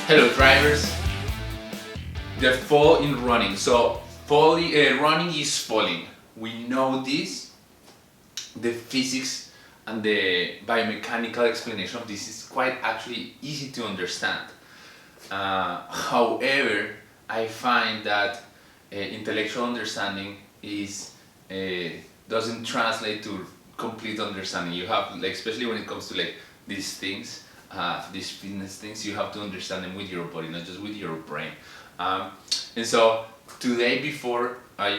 Hello drivers. The fall in running. So running is falling. We know this. The physics and the biomechanical explanation of this is quite actually easy to understand. However, I find that intellectual understanding is doesn't translate to complete understanding. You have, like, especially when it comes to like these things, these fitness things, you have to understand them with your body, not just with your brain. And so today, before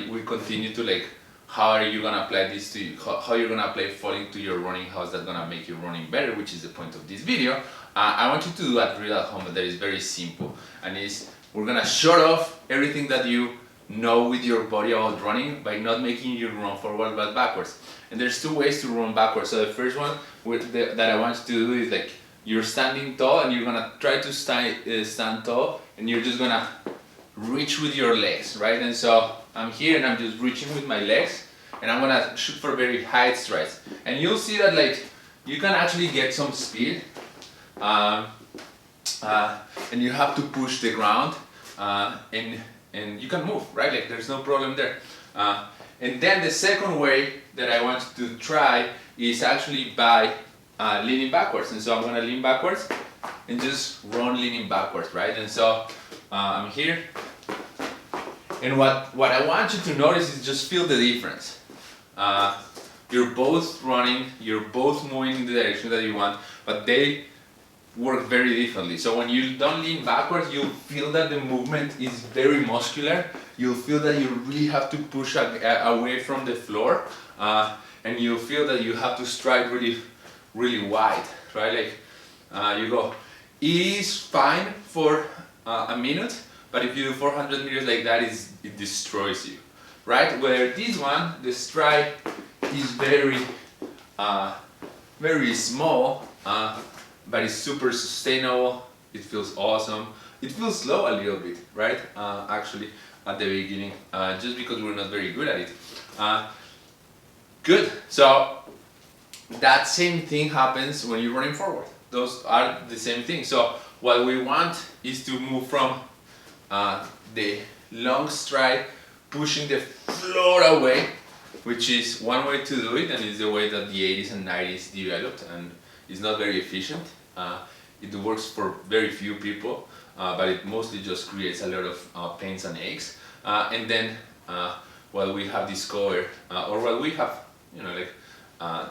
we continue to like how are you gonna apply this to you, how you're gonna apply falling to your running, how is that gonna make your running better, which is the point of this video. I want you to do a drill at home that is very simple, and is we're gonna shut off everything that you know with your body about running by not making you run forward but backwards. And there's two ways to run backwards. So the first one that I want you to do is like you're standing tall and you're gonna try to stand tall, and you're just gonna reach with your legs, right? And so I'm here and I'm just reaching with my legs, and I'm gonna shoot for very high strides. And you'll see that like you can actually get some speed, and you have to push the ground, and you can move, right? Like there's no problem there. And then the second way that I want you to try is actually by leaning backwards. And so I'm gonna lean backwards and just run leaning backwards, right? And so I'm here. And what I want you to notice is just feel the difference. You're both running, you're both moving in the direction that you want, but they work very differently. So when you don't lean backwards, you'll feel that the movement is very muscular. You'll feel that you really have to push away from the floor, and you'll feel that you have to stride really, really wide, right? Like you go. It is fine for a minute, but if you do 400 meters like that, it destroys you, right? Where this one, the stride is very, very small, but it's super sustainable. It feels awesome. It feels slow a little bit, right? Actually, at the beginning, just because we're not very good at it. Good. So that same thing happens when you're running forward. Those are the same thing. So what we want is to move from the long stride, pushing the floor away, which is one way to do it, and is the way that the 80s and 90s developed, and it's not very efficient. It works for very few people, but it mostly just creates a lot of pains and aches. And then what we have discovered, or what we have,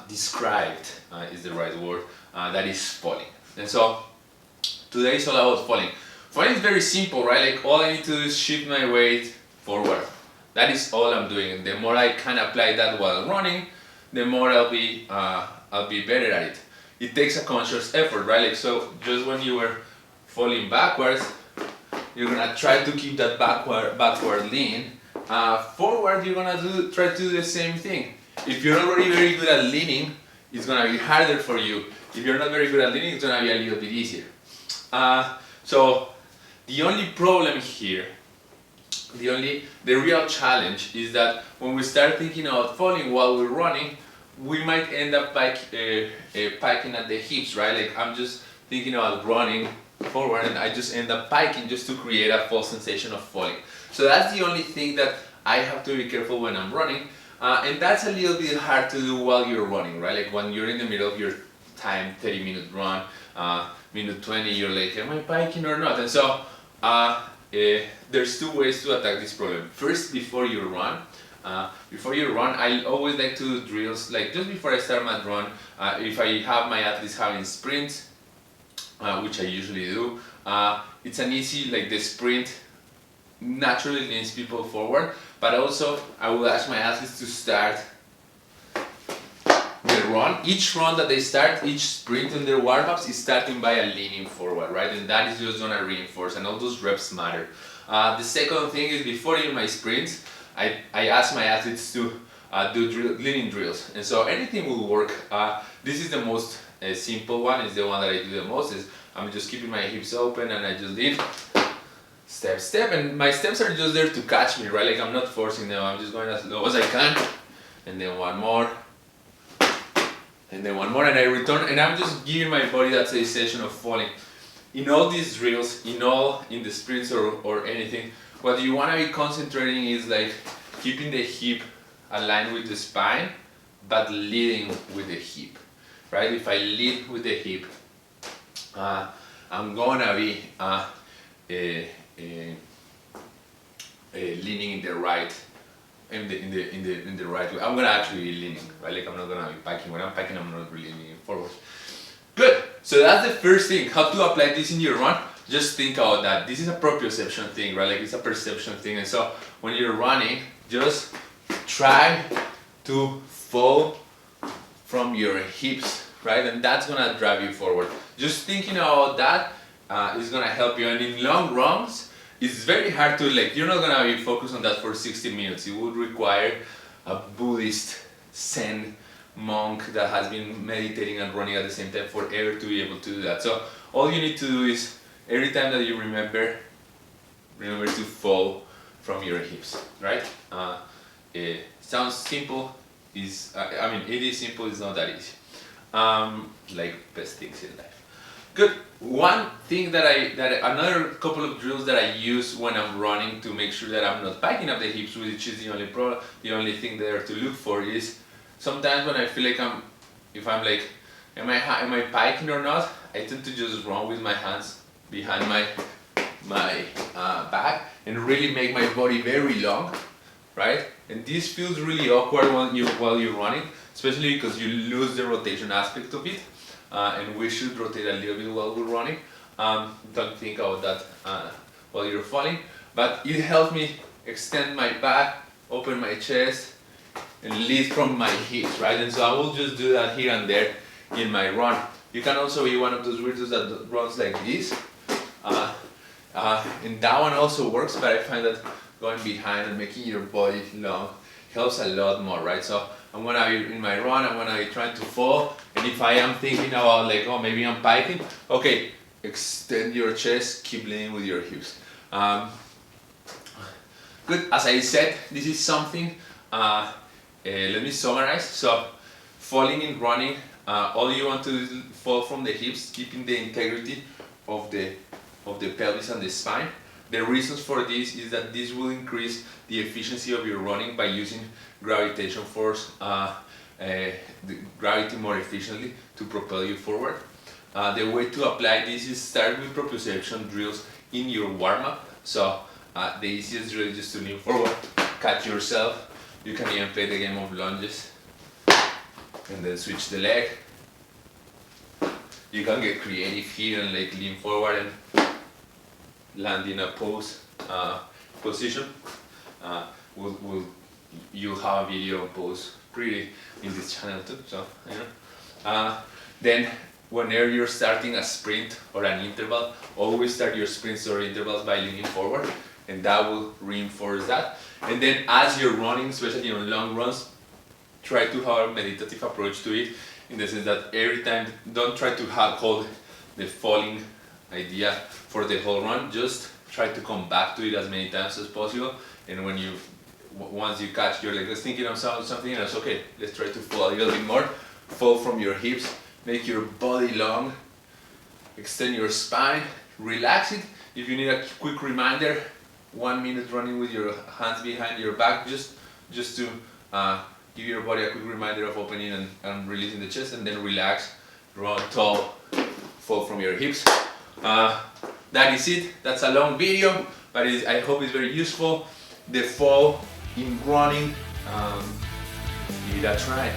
described is the right word, that is falling. And so today is all about falling. Falling is very simple, right? Like all I need to do is shift my weight forward. That is all I'm doing. And the more I can apply that while running, the more I'll be better at it. It takes a conscious effort, right? Like so, just when you were falling backwards, you're gonna try to keep that backward lean. Forward, you're gonna try to do the same thing. If you're already very good at leaning, it's gonna be harder for you. If you're not very good at leaning, it's gonna be a little bit easier. So the only problem here, the real challenge is that when we start thinking about falling while we're running, we might end up piking at the hips, right? Like I'm just thinking about running forward and I just end up piking just to create a false sensation of falling. So that's the only thing that I have to be careful when I'm running, and that's a little bit hard to do while you're running, right? Like when you're in the middle of your time, 30-minute run, minute 20, you're like, am I piking or not? And so there's two ways to attack this problem. First, before you run, I always like to do drills, like just before I start my run, if I have my athletes having sprints, which I usually do, it's an easy, like the sprint naturally leans people forward, but also I will ask my athletes to start the run. Each run that they start, each sprint in their warm-ups is starting by a leaning forward, right? And that is just gonna reinforce, and all those reps matter. The second thing is before in my sprints, I ask my athletes to do leaning drills, and so anything will work. This is the most simple one, is the one that I do the most, is I'm just keeping my hips open and I just lean, step, step, and my steps are just there to catch me, right? Like I'm not forcing them, I'm just going as low as I can, and then one more, and then one more, and I return, and I'm just giving my body that sensation of falling. in all these drills, in the sprints or anything, what you want to be concentrating is like keeping the hip aligned with the spine, but leading with the hip, right? If I lead with the hip, I'm gonna be leaning in the right, in the right way. I'm gonna actually be leaning, right? Like I'm not gonna be piking. When I'm piking, I'm not really leaning forward. Good. So that's the first thing. How to apply this in your run? Just think about that. This is a proprioception thing, right? Like it's a perception thing. And so when you're running, just try to fall from your hips, right? And that's gonna drive you forward. Just thinking about that is gonna help you. And in long runs, it's very hard to, like, you're not gonna be focused on that for 60 minutes. It would require a Buddhist Zen monk that has been meditating and running at the same time forever to be able to do that. So all you need to do is every time that you remember to fall from your hips, right? It sounds simple. I mean, it is simple. It's not that easy. Like best things in life. Good. One thing another couple of drills that I use when I'm running to make sure that I'm not piking up the hips, which is the only thing there to look for, is sometimes when I feel like if I'm like, am I piking or not? I tend to just run with my hands behind my back and really make my body very long, right? And this feels really awkward while you're running, especially because you lose the rotation aspect of it. And we should rotate a little bit while we're running. Don't think about that while you're falling, but it helps me extend my back, open my chest, and lead from my hips, right? And so I will just do that here and there in my run. You can also be one of those weirdos that runs like this. And that one also works, but I find that going behind and making your body long helps a lot more, right? So I'm gonna be in my run, I'm gonna be trying to fall, and if I am thinking about like, oh, maybe I'm piking, okay, extend your chest, keep leaning with your hips. Good, as I said, this is something, let me summarize. So falling in running, all you want to do is fall from the hips, keeping the integrity of the pelvis and the spine. The reasons for this is that this will increase the efficiency of your running by using gravitation force, the gravity more efficiently to propel you forward. The way to apply this is start with proprioception drills in your warm-up. So the easiest drill is just to lean forward, catch yourself. You can even play the game of lunges and then switch the leg. You can get creative here and like lean forward and land in a position. You'll have a video of pose pretty in this channel too. So then whenever you're starting a sprint or an interval, always start your sprints or intervals by leaning forward, and that will reinforce that. And then as you're running, especially on long runs, try to have a meditative approach to it, in the sense that every time, don't try to hold the falling idea for the whole run. Just try to come back to it as many times as possible, and once you catch, you're like, let's thinking of something else. Okay, let's try to fall a little bit more. Fall from your hips, make your body long, extend your spine, relax it. If you need a quick reminder, 1 minute running with your hands behind your back, just to give your body a quick reminder of opening and releasing the chest, and then relax, run tall, fall from your hips. That is it. That's a long video, but I hope it's very useful. The fall in running, give it a try.